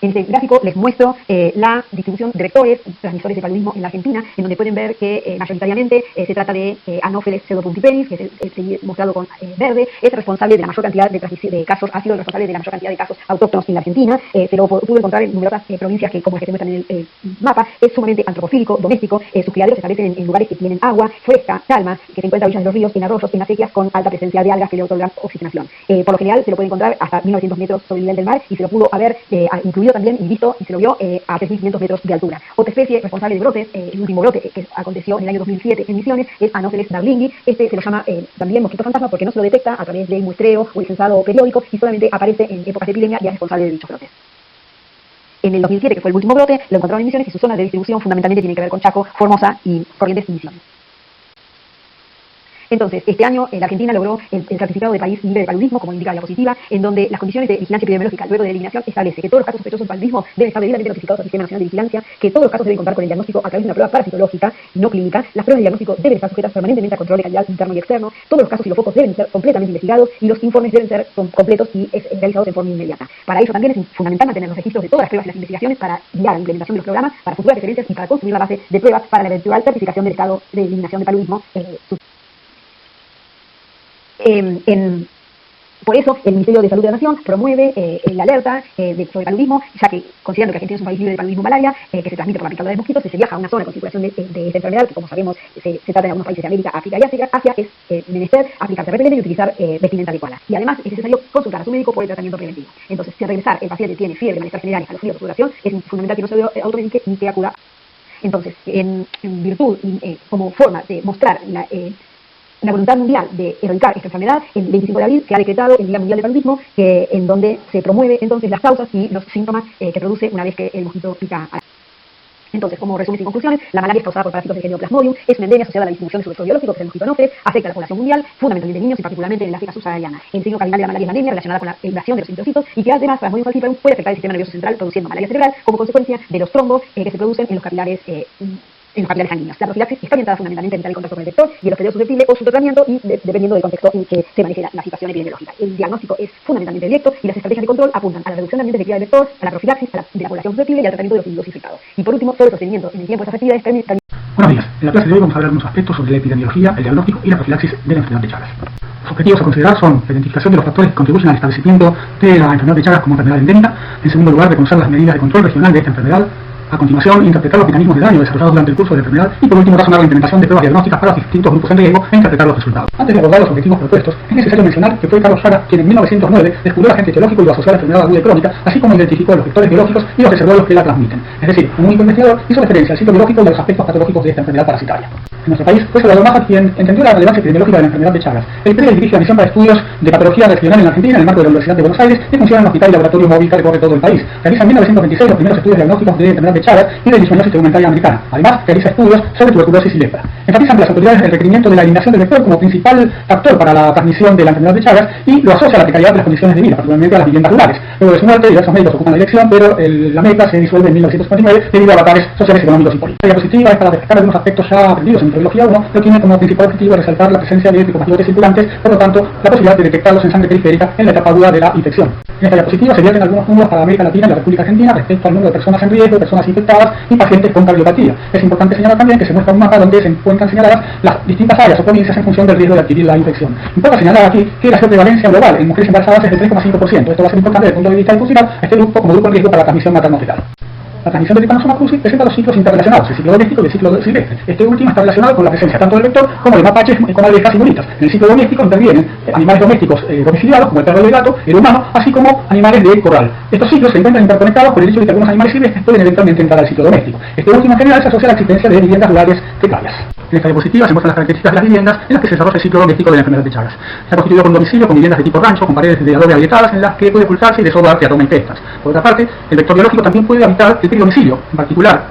En este gráfico les muestro la distribución de vectores transmisores de paludismo en la Argentina, en donde pueden ver que mayoritariamente se trata de Anopheles pseudopunctipenis, que es mostrado con verde, es responsable de la mayor cantidad de casos, ha sido responsable de la mayor cantidad de casos autóctonos en la Argentina. Se lo pudo encontrar en numerosas provincias que, como el que se muestran en el mapa, es sumamente antropofílico, doméstico. Sus criaderos se establecen en lugares que tienen agua fresca, calma, que se encuentra a orillas de los ríos, en arroyos, en acequias, con alta presencia de algas que le otorgan oxigenación. Por lo general se lo puede encontrar hasta 1900 metros sobre el nivel del mar y se lo pudo haber incluido también y visto y se lo vio a 3.500 metros de altura. Otra especie responsable de brotes, el último brote que aconteció en el año 2007 en Misiones, es Anopheles darlingii. Este se lo llama también mosquito fantasma porque no se lo detecta a través del muestreo o el censado periódico y solamente aparece en épocas de epidemia y es responsable de dichos brotes. En el 2007, que fue el último brote, lo encontraron en Misiones y sus zonas de distribución fundamentalmente tienen que ver con Chaco, Formosa y Corrientes y Misiones. Entonces, este año la Argentina logró el certificado de país libre de paludismo, como indica la diapositiva, en donde las condiciones de vigilancia epidemiológica luego de eliminación establece que todos los casos sospechosos de paludismo deben estar debidamente notificados al Sistema Nacional de Vigilancia, que todos los casos deben contar con el diagnóstico a través de una prueba parasitológica, no clínica. Las pruebas de diagnóstico deben estar sujetas permanentemente a control de calidad interno y externo. Todos los casos y los focos deben ser completamente investigados y los informes deben ser completos y realizados en forma inmediata. Para ello también es fundamental mantener los registros de todas las pruebas y las investigaciones para guiar la implementación de los programas, para futuras referencias y para construir la base de pruebas para la eventual certificación del estado de eliminación de paludismo. Por eso, el Ministerio de Salud de la Nación promueve la alerta sobre paludismo, ya que, considerando que Argentina es un país libre de paludismo malaria, que se transmite por la picadura de mosquitos, si se viaja a una zona con circulación de esta enfermedad, que como sabemos se trata en algunos países de América, África y Asia, es menester aplicarse repelente y utilizar vestimenta adecuada. Y además es necesario consultar a su médico por el tratamiento preventivo. Entonces, si al regresar el paciente tiene fiebre, malestar general, escalofríos o sudoración, es fundamental que no se automedique ni que acuda. Entonces, en virtud, como forma de mostrar la voluntad mundial de erradicar esta enfermedad, el 25 de abril se ha decretado el Día Mundial del Paludismo, en donde se promueve entonces las causas y los síntomas que produce una vez que el mosquito pica a la. Entonces, como resumen y conclusiones, la malaria es causada por parásitos del género Plasmodium, es una endemia asociada a la distribución de su vector biológico, que es el mosquito Anopheles, afecta a la población mundial, fundamentalmente de niños y particularmente en el África subsahariana. El signo cardinal de la malaria es la anemia relacionada con la invasión de los eritrocitos y que además Plasmodium falciparum puede afectar el sistema nervioso central produciendo malaria cerebral como consecuencia de los trombos que se producen en los capilares sanguíneos. La profilaxis está orientada fundamentalmente a evitar el contacto con el vector y el hospedero susceptible o su tratamiento y dependiendo del contexto en que se maneje la situación epidemiológica. El diagnóstico es fundamentalmente directo y las estrategias de control apuntan a la reducción de ambiente efectiva del vector, a la profilaxis de la población susceptible y al tratamiento de los individuos infectados. Y por último, sobre el sostenimiento en el tiempo de estas actividades también. Buenos días. En la clase de hoy vamos a hablar de unos aspectos sobre la epidemiología, el diagnóstico y la profilaxis de la enfermedad de Chagas. Los objetivos a considerar son la identificación de los factores que contribuyen al establecimiento de la enfermedad de Chagas como enfermedad endémica, en segundo lugar, reconocer las medidas de control regional de esta enfermedad, a continuación, interpretar los mecanismos de daño desarrollados durante el curso de la enfermedad y por último, razonar la implementación de pruebas diagnósticas para los distintos grupos en riesgo e interpretar los resultados. Antes de abordar los objetivos propuestos, es necesario mencionar que fue Carlos Chagas quien en 1909 descubrió el agente etiológico y lo asoció a la enfermedad aguda y crónica, así como identificó los vectores biológicos y los reservorios que la transmiten. Es decir, un único investigador hizo referencia al ciclo biológico y a los aspectos patológicos de esta enfermedad parasitaria. En nuestro país fue Salvador Maja quien entendió la relevancia epidemiológica de la enfermedad de Chagas. El PRE dirige la misión para estudios de patología regional en la Argentina en el marco de la Universidad de Buenos Aires y funciona en un hospital y laboratorio móvil que recorre todo el país. Realiza en 1926 los primeros estudios diagnósticos de enfermedad de Chagas y de disminución tegumentaria americana. Además, realiza estudios sobre tuberculosis y lepra. Enfatizan las autoridades el requerimiento de la eliminación del vector como principal factor para la transmisión de la enfermedad de Chagas y lo asocia a la precariedad de las condiciones de vida, particularmente a las viviendas rurales. Luego de su muerte, diversos médicos ocupan la dirección, pero la MECA se disuelve en 1959 debido a avatares sociales, económicos y políticos. La diapositiva es para destacar algunos aspectos ya aprendidos en microbiología 1, pero tiene como principal objetivo resaltar la presencia de tricopatiotes circulantes, por lo tanto, la posibilidad de detectarlos en sangre periférica en la etapa aguda de la infección. En esta diapositiva se vierten algunos números para América Latina y la República Argentina respecto al número de personas en riesgo, personas infectadas y pacientes con cardiopatía. Es importante señalar también que se muestra un mapa donde se encuentran señaladas las distintas áreas o provincias en función del riesgo de adquirir la infección. Importa señalar aquí que la prevalencia global en mujeres embarazadas es de 3,5%. Esto va a ser importante desde el punto de vista del funcional a este grupo como grupo en riesgo para la transmisión materno-fetal. La transmisión del Trypanosoma cruzi presenta dos ciclos interrelacionados, el ciclo doméstico y el ciclo silvestre. Este último está relacionado con la presencia tanto del vector como de mapaches con abejas y bolitas. En el ciclo doméstico intervienen animales domésticos domiciliados, como el perro y el gato, el humano, así como animales de corral. Estos ciclos se encuentran interconectados por el hecho de que algunos animales silvestres pueden eventualmente entrar al ciclo doméstico. Este último en general se asocia a la existencia de viviendas rurales precarias. En esta diapositiva se muestran las características de las viviendas en las que se desarrolla el ciclo doméstico de la enfermedad de Chagas. Está constituido por un domicilio con viviendas de tipo rancho, con paredes de adobe agrietadas en las que puede ocultarse y desovar teatoma infestas. Por otra parte, el vector biológico también puede habitar el peridomicilio, en particular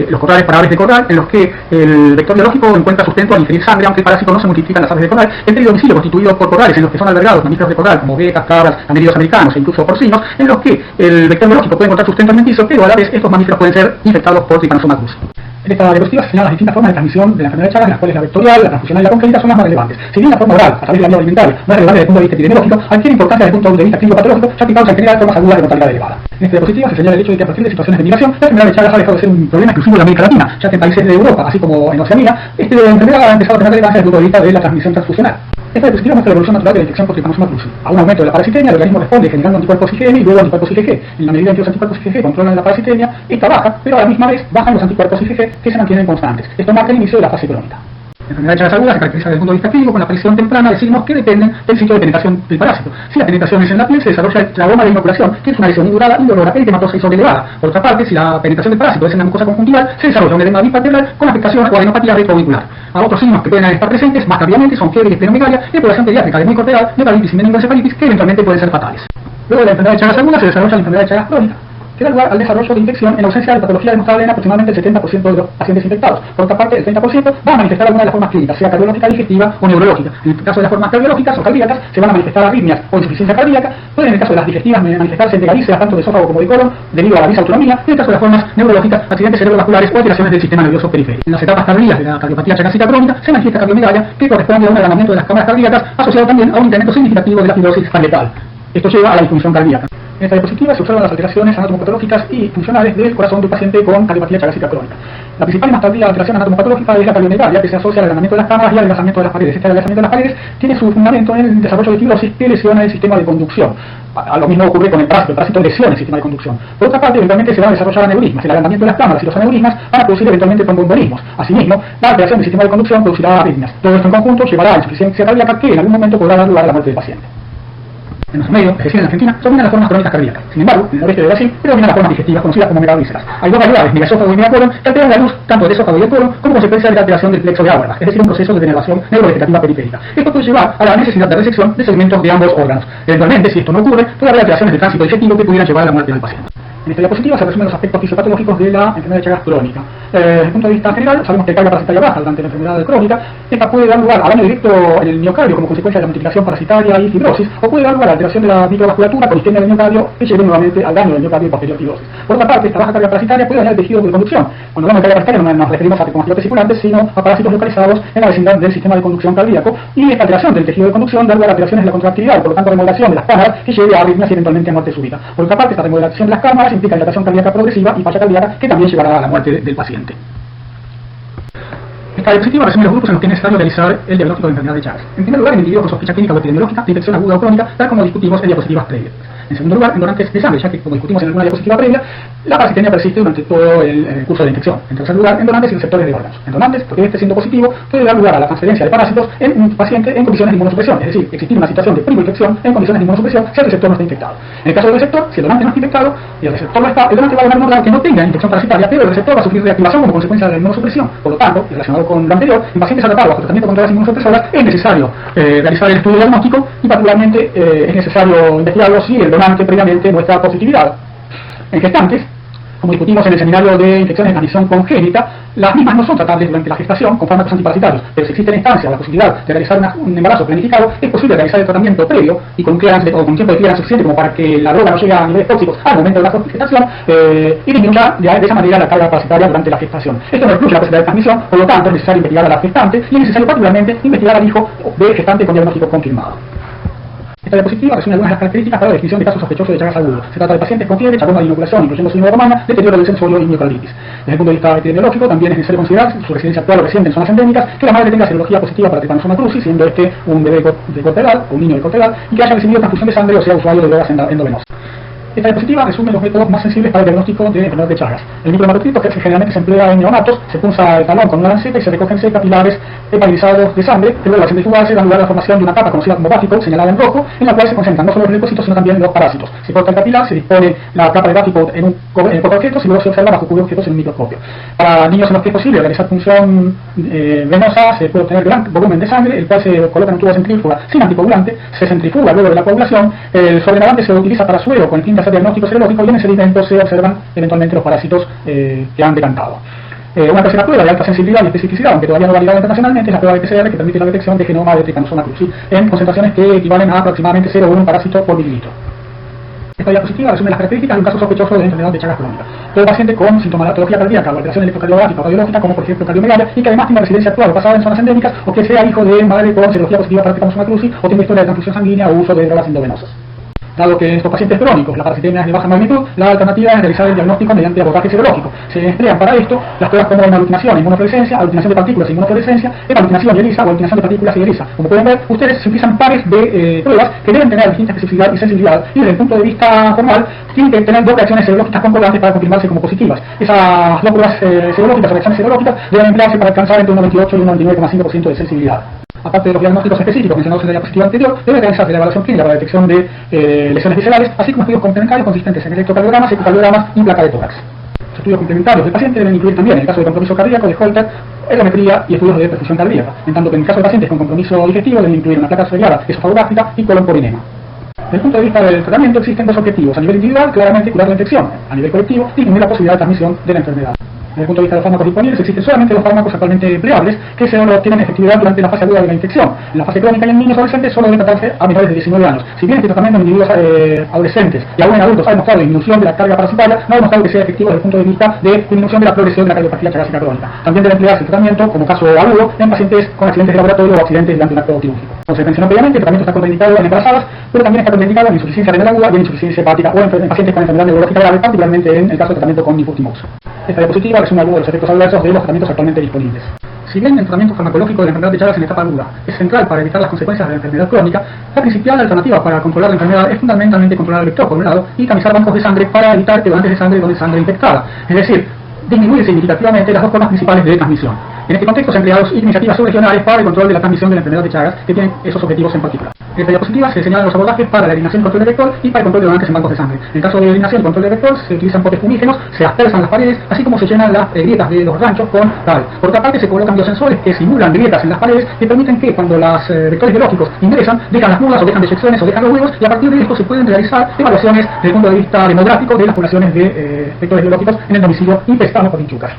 los corrales para aves de corral, en los que el vector biológico encuentra sustento al ingerir sangre, aunque el parásito no se multiplica en las aves de corral. El peridomicilio constituido por corrales en los que son albergados mamíferos de corral, como ovejas, cabras, camellos americanos e incluso porcinos, en los que el vector biológico puede encontrar sustento alimenticio, pero a la vez estos mamíferos pueden ser infectados por Trypanosoma cruzi. En esta diapositiva se señalan las distintas formas de transmisión de la enfermedad de Chagas, las cuales la vectorial, la transfusional y la congénita son las más relevantes. Si bien la forma oral, a través de la vía alimentaria, no es relevante desde el punto de vista epidemiológico, adquiere importancia desde el punto de vista clínico-patológico, ya que causa en general formas agudas de mortalidad elevada. En esta diapositiva se señala el hecho de que a partir de situaciones de migración, la enfermedad de Chagas ha dejado de ser un problema exclusivo de América Latina, ya que en países de Europa, así como en Oceanía, esta enfermedad ha empezado a tener relevancia desde el punto de vista de la transmisión transfusional. Esta diapositiva muestra la evolución natural de la infección por Trypanosoma cruzi. A un aumento de la parasitemia, el organismo responde generando anticuerpos IgM y luego anticuerpos IgG. En la medida en que los anticuerpos IgG controlan la parasitemia, esta baja, pero a la misma vez bajan los anticuerpos IgG que se mantienen constantes. Esto marca el inicio de la fase crónica. La enfermedad de Chagas aguda se caracteriza desde el punto de vista clínico con la aparición temprana de signos que dependen del sitio de penetración del parásito. Si la penetración es en la piel, se desarrolla el trauma de inoculación, que es una lesión indurada, indolora, eritematosa y sobrelevada. Por otra parte, si la penetración del parásito es en la mucosa conjuntival, se desarrolla un edema bipaterral con afectación o adenopatía retroauricular. A otros signos que pueden estar presentes más tardíamente son fiebre y esplenomegalia, exploración pediátrica de muy corta edad, meningitis y meningoencefalitis, que eventualmente pueden ser fatales. Luego de la enfermedad de Chagas aguda se desarrolla la enfermedad de Chagas crónica, que da lugar al desarrollo de infección en ausencia de patología demostrable en aproximadamente el 70% de los pacientes infectados. Por otra parte, el 30% va a manifestar alguna de las formas clínicas, sea cardiológica, digestiva o neurológica. En el caso de las formas cardiológicas o cardíacas, se van a manifestar arritmias o insuficiencia cardíaca. Pueden, en el caso de las digestivas, manifestarse enteralíceas tanto de esófago como de colon debido a la disautonomía. Y en el caso de las formas neurológicas, accidentes cerebrovasculares o alteraciones del sistema nervioso periférico. En las etapas tardías de la cardiopatía chagásica crónica se manifiesta cardiomegalia, que corresponde a un agravamiento de las cámaras cardíacas, asociado también a un incremento significativo de la fibrosis parietal. Esto lleva a la disfunción cardíaca. En esta diapositiva se observan las alteraciones anatomopatológicas y funcionales del corazón de un paciente con cardiopatía chagásica crónica. La principal y más tardía alteración anatomopatológica es la cardiomegalia, que se asocia al agrandamiento de las cámaras y al adelgazamiento de las paredes. Este adelgazamiento de las paredes tiene su fundamento en el desarrollo de fibrosis que lesiona el sistema de conducción. A lo mismo ocurre con el parásito lesiona el sistema de conducción. Por otra parte, eventualmente se van a desarrollar aneurismas. El agrandamiento de las cámaras y los aneurismas van a producir eventualmente trombombolismos. Asimismo, la alteración del sistema de conducción producirá arritmias. Todo esto en conjunto llevará a insuficiencia cardíaca que en algún momento podrá dar lugar a la muerte del paciente. En nuestro medio, es decir, en Argentina, dominan las formas crónicas cardíacas. Sin embargo, en el noreste de Brasil, predominan las formas digestivas conocidas como megavísceras. Hay dos variedades, megaesófago y megacolon, que alteran la luz tanto del esófago y del colon como consecuencia de la alteración del plexo de Auerbach, es decir, un proceso de denervación neurovegetativa periférica. Esto puede llevar a la necesidad de resección de segmentos de ambos órganos. Eventualmente, si esto no ocurre, puede haber alteraciones de tránsito digestivo que pudieran llevar a la muerte del paciente. En esta diapositiva se resumen los aspectos fisiopatológicos de la enfermedad de Chagas crónica. Desde el punto de vista general, sabemos que hay carga parasitaria baja durante la enfermedad crónica. Esta puede dar lugar a daño directo en el miocardio como consecuencia de la multiplicación parasitaria y fibrosis, o puede dar lugar a alteración de la microvasculatura con isquemia del miocardio que lleve nuevamente al daño del miocardio y posterior fibrosis. Por otra parte, esta baja carga parasitaria puede dañar el tejido de conducción. Cuando hablamos de carga parasitaria no nos referimos a tricomafiotes circulantes, sino a parásitos localizados en la vecindad del sistema de conducción cardíaco, y esta alteración del tejido de conducción da lugar a alteraciones de la contractilidad, por lo tanto remodelación de las cámaras que lleve a arritmias y eventualmente a muerte súbita. Por otra parte, esta remodelación de las cámaras implica dilatación cardíaca progresiva y falla cardíaca que también llevará a la muerte del paciente. Esta diapositiva resume los grupos en los que es necesario realizar el diagnóstico de enfermedad de Chagas. En primer lugar, en individuos con sospecha clínica o epidemiológica de infección aguda o crónica, tal como discutimos en diapositivas previas. En segundo lugar, en donantes de sangre, ya que, como discutimos en alguna diapositiva previa, la parasitemia persiste durante todo el curso de la infección. En tercer lugar, en donantes y receptores de órganos. En donantes, porque este siendo positivo, puede dar lugar a la transferencia de parásitos en un paciente en condiciones de inmunosupresión, es decir, existir una situación de primoinfección en condiciones de inmunosupresión si el receptor no está infectado. En el caso del receptor, si el donante no está infectado y el receptor lo está, el donante va a donar un órgano que no tenga infección parasitaria, pero el receptor va a sufrir reactivación como consecuencia de la inmunosupresión. Por lo tanto, relacionado con lo anterior, en pacientes tratados bajo tratamiento contra las inmunosupresoras, es necesario realizar el estudio diagnóstico y particularmente es necesario investigarlo si el donante previamente muestra positividad. En gestantes, como discutimos en el seminario de infecciones de transmisión congénita, las mismas no son tratables durante la gestación con fármacos antiparasitarios, pero si existe en instancia la posibilidad de realizar un embarazo planificado, es posible realizar el tratamiento previo y con un tiempo de clearance suficiente como para que la droga no llegue a niveles tóxicos al momento de la gestación y disminuya de esa manera la carga parasitaria durante la gestación. Esto no excluye la posibilidad de transmisión, por lo tanto es necesario investigar a la gestante y es necesario particularmente investigar al hijo de gestante con diagnóstico confirmado. Esta diapositiva resume algunas de las características para la definición de casos sospechosos de Chagas agudo. Se trata de pacientes con fiebre, charoma de inoculación, incluyendo síndrome romana, deterioro del sensorio y miocarditis. Desde el punto de vista epidemiológico, también es necesario considerar su residencia actual o reciente en zonas endémicas, que la madre tenga serología positiva para Trypanosoma cruzi, siendo este un bebé de corta edad o un niño de corta edad, y que haya recibido transfusión de sangre o sea usuario de drogas endovenosas. Esta diapositiva resume los métodos más sensibles para el diagnóstico de enfermedad de Chagas. El microhematocrito, que generalmente se emplea en neonatos, se punza el talón con una lanceta y se recogen capilares hepatilizados de sangre, que luego al centrifugarse dan lugar a la formación de una capa conocida como Baffico, señalada en rojo, en la cual se concentran no solo los leucocitos sino también los parásitos. Se corta el capilar, se dispone la capa de Baffico en un portaobjetos y luego se observa bajo cubrir objetos en un microscopio. Para niños en los que es posible realizar punción venosa, se puede obtener gran volumen de sangre, el cual se coloca en un tubo centrífuga sin anticoagulante, se centrifuga luego de la coagulación, el sobrenadante se utiliza para suero con el fin de hacer diagnóstico serológico y en el sedimento se observan eventualmente los parásitos que han decantado. Una tercera prueba de alta sensibilidad y especificidad, aunque todavía no validada internacionalmente, es la prueba de PCR, que permite la detección de genoma de Trypanosoma cruzi en concentraciones que equivalen a aproximadamente 0,1 parásito por mililitro. Esta diapositiva resume las características de un caso sospechoso de enfermedad de Chagas crónica. Todo paciente con sintomatología cardíaca o alteración electrocardiográfica o cardiológica, como por ejemplo cardiomegalia, y que además tenga residencia actual o pasada en zonas endémicas, o que sea hijo de madre con serología positiva para Trypanosoma cruzi, o tenga historia de transfusión sanguínea o uso de drogas endovenosas. Dado que estos pacientes crónicos, la parasitemia es de baja magnitud, la alternativa es realizar el diagnóstico mediante abordaje serológico. Se emplean para esto las pruebas como aglutinación e inmunofluorescencia, aglutinación de partículas e inmunofluorescencia, aglutinación y ELISA o aglutinación de partículas y ELISA. Como pueden ver, ustedes se utilizan pares de pruebas que deben tener distinta especificidad y sensibilidad, y desde el punto de vista formal tienen que tener dos reacciones serológicas concordantes para confirmarse como positivas. Esas dos pruebas serológicas o reacciones serológicas deben emplearse para alcanzar entre un 98 y un 99,5% de sensibilidad. Aparte de los diagnósticos específicos mencionados en la diapositiva anterior, debe realizarse la evaluación clínica para la detección de lesiones viscerales, así como estudios complementarios consistentes en electrocardiogramas, ecocardiogramas y placa de tórax. Los estudios complementarios del paciente deben incluir también, en el caso de compromiso cardíaco, de Holter, ergometría y estudios de perfusión cardíaca, en tanto que en el caso de pacientes con compromiso digestivo deben incluir una placa asociada esofagogástrica y colon por enema. Desde el punto de vista del tratamiento existen dos objetivos. A nivel individual, claramente curar la infección. A nivel colectivo, disminuir la posibilidad de transmisión de la enfermedad. Desde el punto de vista de los fármacos disponibles, existen solamente los fármacos actualmente empleables que solo tienen efectividad durante la fase aguda de la infección. En la fase crónica y en niños adolescentes solo debe tratarse a menores de 19 años. Si bien este tratamiento en individuos adolescentes y aún en adultos ha demostrado disminución de la carga parasitaria, no ha demostrado que sea efectivo desde el punto de vista de disminución de la progresión de la cardiopatía chagásica crónica. También debe emplearse el tratamiento como caso agudo en pacientes con accidentes de laboratorio o accidentes durante un acto quirúrgico. Como se mencionó previamente, el tratamiento está contraindicado en embarazadas, pero también está contraindicado en insuficiencia renal aguda y en insuficiencia hepática o en pacientes con enfermedad neurológica grave, particularmente en el caso de tratamiento con nifurtimox. Esta diapositiva resume algunos de los efectos adversos de los tratamientos actualmente disponibles. Si bien el tratamiento farmacológico de la enfermedad de Chagas en etapa aguda es central para evitar las consecuencias de la enfermedad crónica, la principal alternativa para controlar la enfermedad es fundamentalmente controlar el vector, por un lado, y tamizar bancos de sangre para evitar que donantes de sangre donen sangre infectada. Es decir, disminuye significativamente las dos formas principales de transmisión. En este contexto se han empleado iniciativas subregionales para el control de la transmisión de la enfermedad de Chagas, que tienen esos objetivos en particular. En esta diapositiva se señalan los abordajes para la eliminación y control del vector y para el control de donantes en bancos de sangre. En el caso de eliminación y control del vector se utilizan potes fumígenos, se aspersan las paredes, así como se llenan las grietas de los ranchos con cal. Por otra parte se colocan biosensores que simulan grietas en las paredes que permiten que cuando los vectores biológicos ingresan, dejan las mudas o dejan deyecciones o dejan los huevos, y a partir de esto se pueden realizar evaluaciones desde el punto de vista demográfico de las poblaciones de vectores biológicos en el domicilio infestado por hinchucas.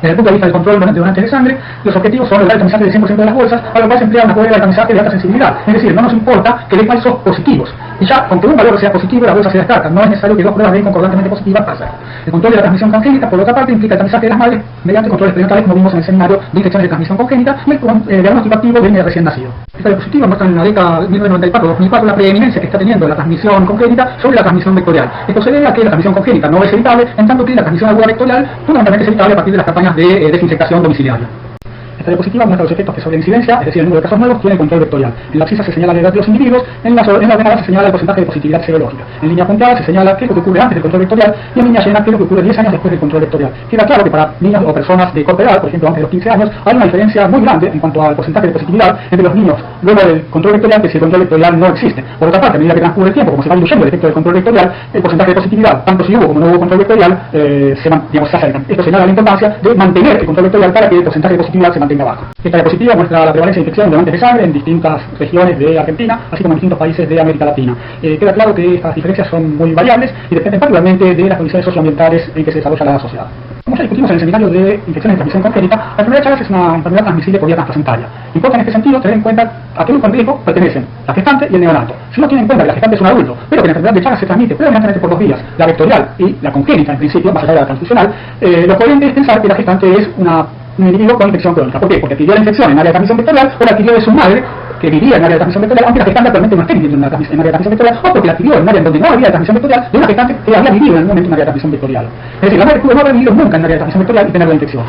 Desde el punto de vista del control de donantes de sangre, los objetivos son lograr el tamizaje del 100% de las bolsas, para lo cual se emplea una prueba de tamizaje de alta sensibilidad. Es decir, no nos importa que dé falsos positivos. Y ya, con que un valor sea positivo, la bolsa se descarta. No es necesario que dos pruebas den concordantemente positivas para hacerlo. El control de la transmisión congénita, por otra parte, implica el tamizaje de las madres mediante controles prenatales, como vimos en el seminario de infecciones de transmisión congénita, y el diagnóstico activo del recién nacido. Esta diapositiva muestra en la década de 1994-2004 la preeminencia que está teniendo la transmisión congénita sobre la transmisión vectorial. Esto se debe a que la transmisión congénita no es evitable, en tanto que la transmisión aguda vectorial fundamentalmente es evitable a partir de las campañas de desinfectación domiciliaria. Esta diapositiva muestra los efectos que sobre la incidencia, es decir, el número de casos nuevos, tiene el control vectorial. En la abscisa se señala la edad de los individuos, en la ordenada se señala el porcentaje de positividad serológica. En línea punteada se señala qué es lo que ocurre antes del control vectorial y en línea llena qué es lo que ocurre 10 años después del control vectorial. Queda claro que para niños o personas de corta edad, por ejemplo antes de los 15 años, hay una diferencia muy grande en cuanto al porcentaje de positividad entre los niños luego del control vectorial que si el control vectorial no existe. Por otra parte, a medida que transcurre el tiempo, como se va diluyendo el efecto del control vectorial, el porcentaje de positividad, tanto si hubo como no hubo control vectorial, se acercan. Esto señala la importancia de mantener el control vectorial para que el porcentaje de positividad se mantenga bajo. Esta diapositiva muestra la prevalencia de infección de donantes de sangre en distintas regiones de Argentina, así como en distintos países de América Latina. Queda claro que estas diferencias son muy variables y dependen particularmente de las condiciones socioambientales en que se desarrolla la sociedad. Como ya discutimos en el seminario de infecciones de transmisión congénita, la enfermedad de Chagas es una enfermedad transmisible por vía transplacentaria. Importa en este sentido tener en cuenta a qué grupo en riesgo pertenecen la gestante y el neonato. Si uno tiene en cuenta que la gestante es un adulto, pero que la enfermedad de Chagas se transmite predominantemente por dos vías, la vectorial y la congénita en principio, más allá de la transfusional, lo coherente es pensar que la gestante es un individuo con infección crónica. ¿Por qué? Porque adquirió la infección en área de transmisión vectorial o la adquirió de su madre, que vivía en área de transmisión vectorial, aunque la gestante actualmente no esté viviendo en área de transmisión vectorial, o porque la adquirió en área en donde no había transmisión vectorial de una gestante que había vivido en algún momento en área de transmisión vectorial. Es decir, la madre pudo no haber vivido nunca en área de transmisión vectorial y tener la infección.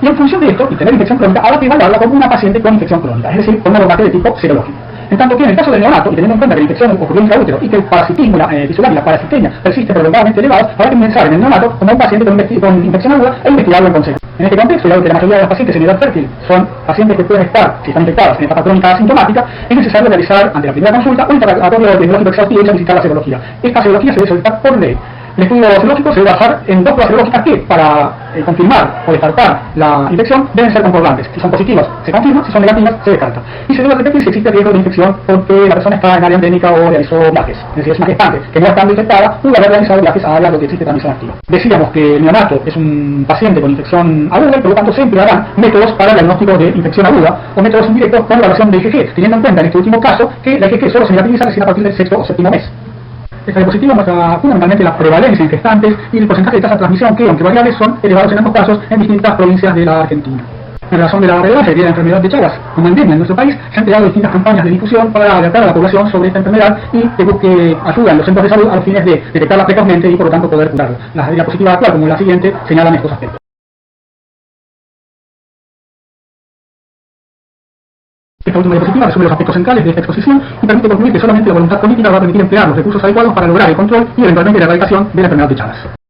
Y en función de esto, y tener infección crónica, habrá que evaluarla como una paciente con infección crónica, es decir, con un abordaje de tipo serológico. En tanto que en el caso del neonato, y teniendo en cuenta que la infección ocurrió intraútero y que el parasitismo tisular y la parasitemia persiste prolongadamente elevados, habrá que pensar en el neonato como un paciente con infección aguda e investigarlo en consecuencia. En este contexto, dado que la mayoría de los pacientes en edad fértil son pacientes que pueden estar, si están infectadas, en etapa crónica asintomática, es necesario realizar ante la primera consulta un interrogatorio epidemiológico exhaustivo y solicitar la serología. Esta serología se debe solicitar por ley. El estudio serológico se debe basar en dos pruebas serológicas que, para confirmar o descartar la infección, deben ser concordantes. Si son positivas, se confirma; si son negativas, se descarta. Y se debe repetir si existe riesgo de infección porque la persona está en área endémica o realizó viajes. Es decir, es una gestante que no estando infectada pudo haber realizado viajes a áreas donde existe transmisión activa. Decíamos que el neonato es un paciente con infección aguda y por lo tanto se emplearán métodos para el diagnóstico de infección aguda o métodos indirectos con evaluación de IgG, teniendo en cuenta en este último caso que la IgG solo se negativiza recién a partir del sexto o séptimo mes. Esta diapositiva muestra fundamentalmente la prevalencia en gestantes y el porcentaje de tasa de transmisión que, aunque variables, son elevados en ambos casos en distintas provincias de la Argentina. En razón de la relevancia de la enfermedad de Chagas como endemia en nuestro país, se han creado distintas campañas de difusión para alertar a la población sobre esta enfermedad y que busque ayuda en los centros de salud a los fines de detectarla precozmente y por lo tanto poder curarla. Las diapositivas actuales, como la siguiente, señalan estos aspectos. Esta última diapositiva resume los aspectos centrales de esta exposición y permite concluir que solamente la voluntad política va a permitir emplear los recursos adecuados para lograr el control y eventualmente la erradicación de la enfermedad de Chagas.